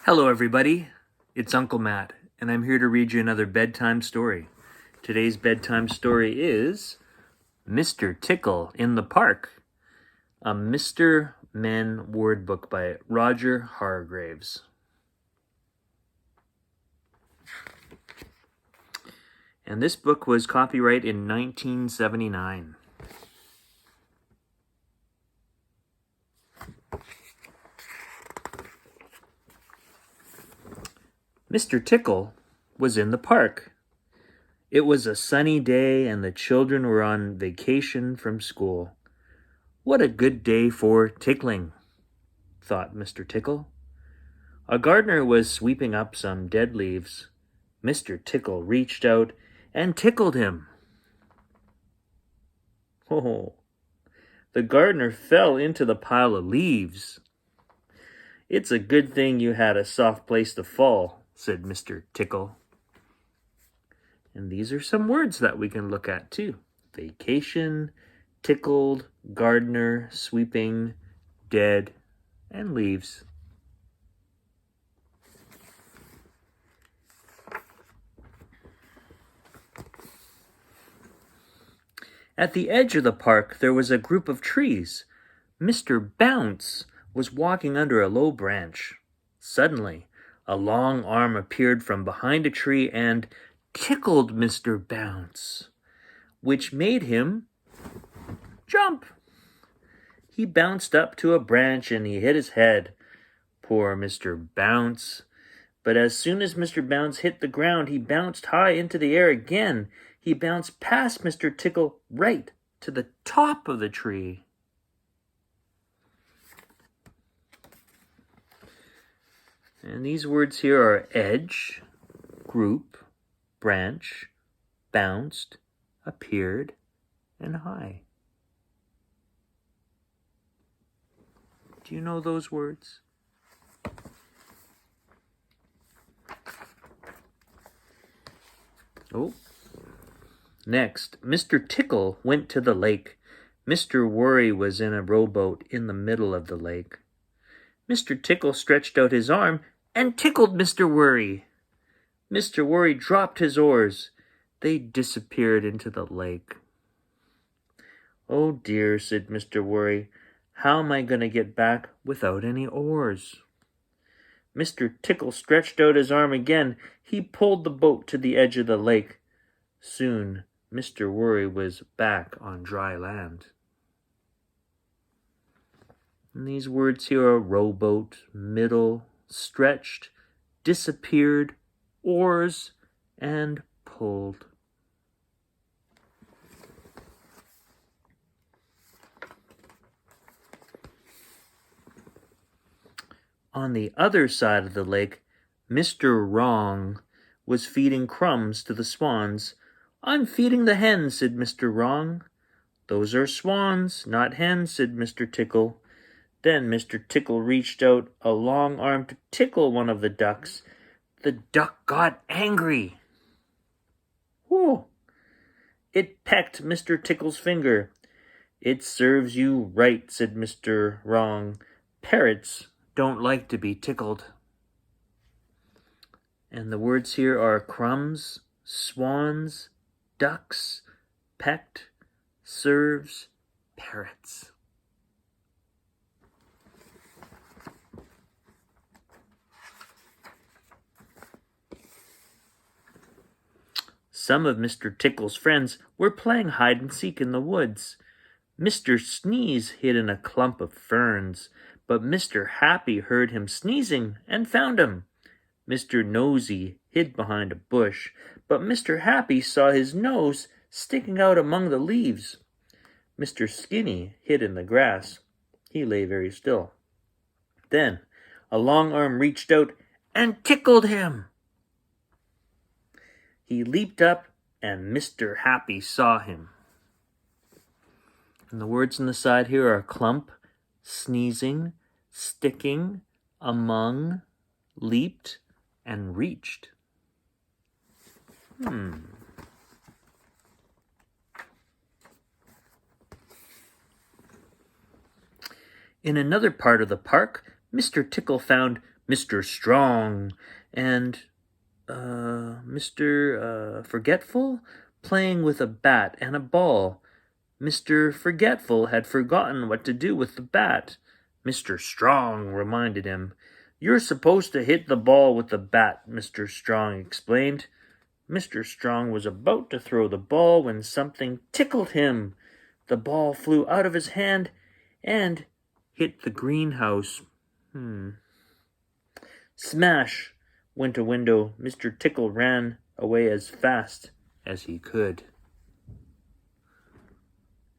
Hello everybody, it's Uncle Matt, and I'm here to read you another bedtime story. Today's bedtime story is Mr. Tickle in the Park, a Mr. Men word book by Roger Hargreaves. And this book was copyright in 1979. Mr. Tickle was in the park. It was a sunny day and the children were on vacation from school. What a good day for tickling, thought Mr. Tickle. A gardener was sweeping up some dead leaves. Mr. Tickle reached out and tickled him. Oh, the gardener fell into the pile of leaves. It's a good thing you had a soft place to fall, said Mr. Tickle. And these are some words that we can look at too. Vacation, tickled, gardener, sweeping, dead, and leaves. At the edge of the park, there was a group of trees. Mr. Bounce was walking under a low branch. Suddenly, a long arm appeared from behind a tree and tickled Mr. Bounce, which made him jump. He bounced up to a branch and he hit his head. Poor Mr. Bounce. But as soon as Mr. Bounce hit the ground, he bounced high into the air again. He bounced past Mr. Tickle right to the top of the tree. And these words here are edge, group, branch, bounced, appeared, and high. Do you know those words? Oh. Next, Mr. Tickle went to the lake. Mr. Worry was in a rowboat in the middle of the lake. Mr. Tickle stretched out his arm and tickled Mr. Worry. Mr. Worry dropped his oars. They disappeared into the lake. Oh dear, said Mr. Worry. How am I going to get back without any oars? Mr. Tickle stretched out his arm again. He pulled the boat to the edge of the lake. Soon, Mr. Worry was back on dry land. And these words here are rowboat, middle, stretched, disappeared, oars, and pulled. On the other side of the lake, Mr. Wrong was feeding crumbs to the swans. I'm feeding the hens, said Mr. Wrong. Those are swans, not hens, said Mr. Tickle. Then Mr. Tickle reached out a long arm to tickle one of the ducks. The duck got angry. Whoa! It pecked Mr. Tickle's finger. It serves you right, said Mr. Wrong. Parrots don't like to be tickled. And the words here are crumbs, swans, ducks, pecked, serves, parrots. Some of Mr. Tickle's friends were playing hide and seek in the woods. Mr. Sneeze hid in a clump of ferns, but Mr. Happy heard him sneezing and found him. Mr. Nosy hid behind a bush, but Mr. Happy saw his nose sticking out among the leaves. Mr. Skinny hid in the grass. He lay very still. Then a long arm reached out and tickled him. He leaped up, and Mr. Happy saw him. And the words on the side here are clump, sneezing, sticking, among, leaped, and reached. In another part of the park, Mr. Tickle found Mr. Strong and Mr. Forgetful playing with a bat and a ball. Mr. Forgetful had forgotten what to do with the bat. Mr. Strong reminded him. "You're supposed to hit the ball with the bat," Mr. Strong explained. Mr. Strong was about to throw the ball when something tickled him. The ball flew out of his hand and hit the greenhouse. Smash went a window. Mr. Tickle ran away as fast as he could.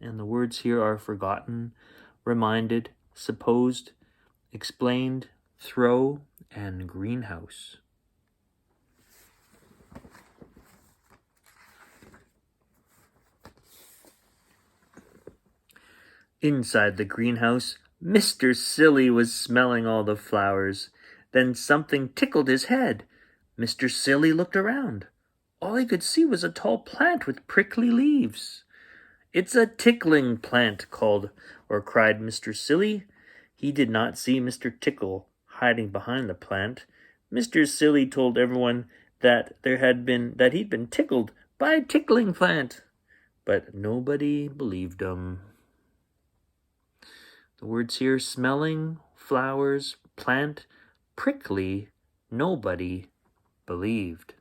And the words here are forgotten, reminded, supposed, explained, throw, and greenhouse. Inside the greenhouse, Mr. Silly was smelling all the flowers. Then something tickled his head. Mr. Silly looked around. All he could see was a tall plant with prickly leaves. "It's a tickling plant," cried Mr. Silly. He did not see Mr. Tickle hiding behind the plant. Mr. Silly told everyone that he'd been tickled by a tickling plant, but nobody believed him. The words here: smelling, flowers, plant, prickly, nobody believed.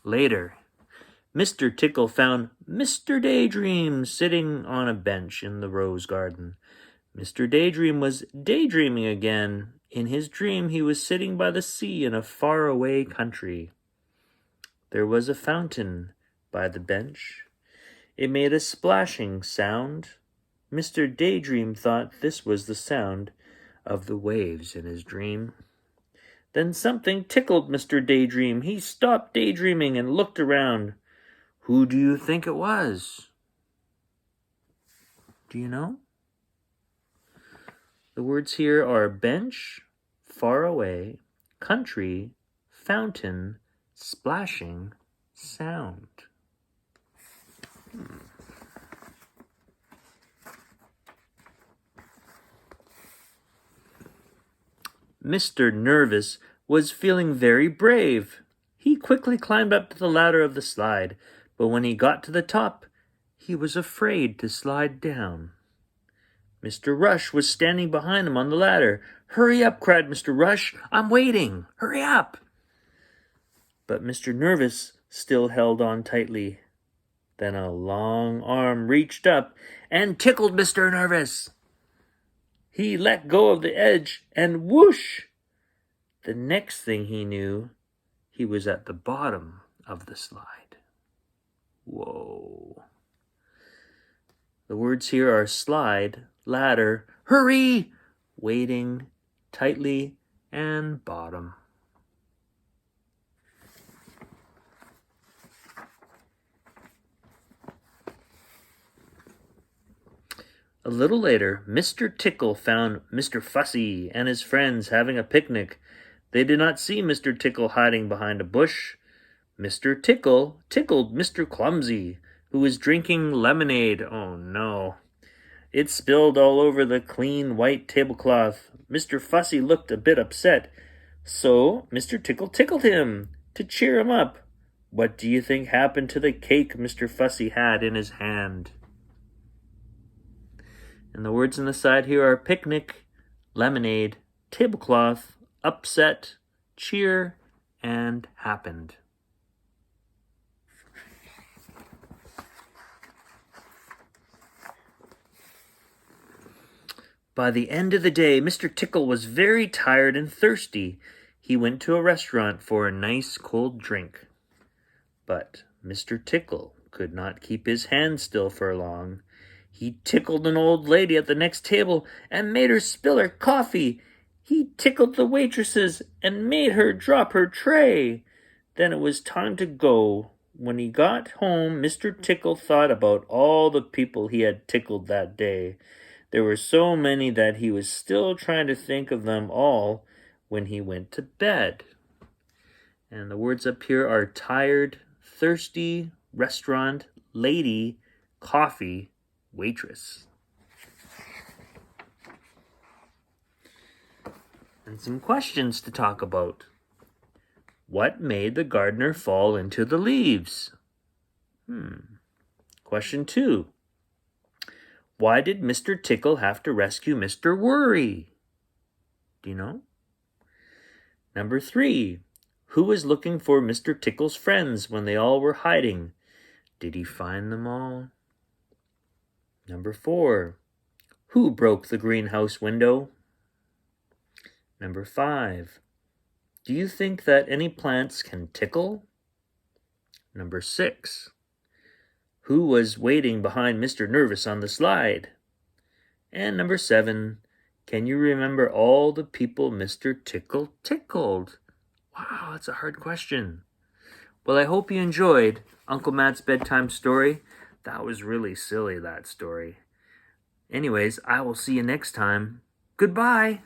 Later, Mr. Tickle found Mr. Daydream sitting on a bench in the rose garden. Mr. Daydream was daydreaming again. In his dream, he was sitting by the sea in a faraway country. There was a fountain by the bench. It made a splashing sound. Mr. Daydream thought this was the sound of the waves in his dream. Then something tickled Mr. Daydream. He stopped daydreaming and looked around. Who do you think it was? Do you know? The words here are bench, far away, country, fountain, splashing, sound. Mr. Nervous was feeling very brave. He quickly climbed up to the ladder of the slide, but when he got to the top, he was afraid to slide down. Mr. Rush was standing behind him on the ladder. "Hurry up," cried Mr. Rush. "I'm waiting. Hurry up." But Mr. Nervous still held on tightly. Then a long arm reached up and tickled Mr. Nervous. He let go of the edge and whoosh! The next thing he knew, he was at the bottom of the slide. Whoa. The words here are slide, ladder, hurry, waiting, tightly, and bottom. A little later, Mr. Tickle found Mr. Fussy and his friends having a picnic. They did not see Mr. Tickle hiding behind a bush. Mr. Tickle tickled Mr. Clumsy, who was drinking lemonade. Oh no. It spilled all over the clean white tablecloth. Mr. Fussy looked a bit upset, so Mr. Tickle tickled him to cheer him up. What do you think happened to the cake Mr. Fussy had in his hand? And the words on the side here are picnic, lemonade, tablecloth, upset, cheer, and happened. By the end of the day, Mr. Tickle was very tired and thirsty. He went to a restaurant for a nice cold drink. But Mr. Tickle could not keep his hand still for long. He tickled an old lady at the next table and made her spill her coffee. He tickled the waitresses and made her drop her tray. Then it was time to go. When he got home, Mr. Tickle thought about all the people he had tickled that day. There were so many that he was still trying to think of them all when he went to bed. And the words up here are tired, thirsty, restaurant, lady, coffee waitress. And some questions to talk about. What made the gardener fall into the leaves? Question 2. Why did Mr. Tickle have to rescue Mr. Worry? Do you know? Number 3. Who was looking for Mr. Tickle's friends when they all were hiding? Did he find them all? Number 4. Who broke the greenhouse window? Number 5. Do you think that any plants can tickle? Number 6. Who was waiting behind Mr. Nervous on the slide? And number 7. Can you remember all the people Mr. Tickle tickled? Wow, that's a hard question. Well, I hope you enjoyed Uncle Matt's bedtime story. That was really silly, that story. Anyways, I will see you next time. Goodbye.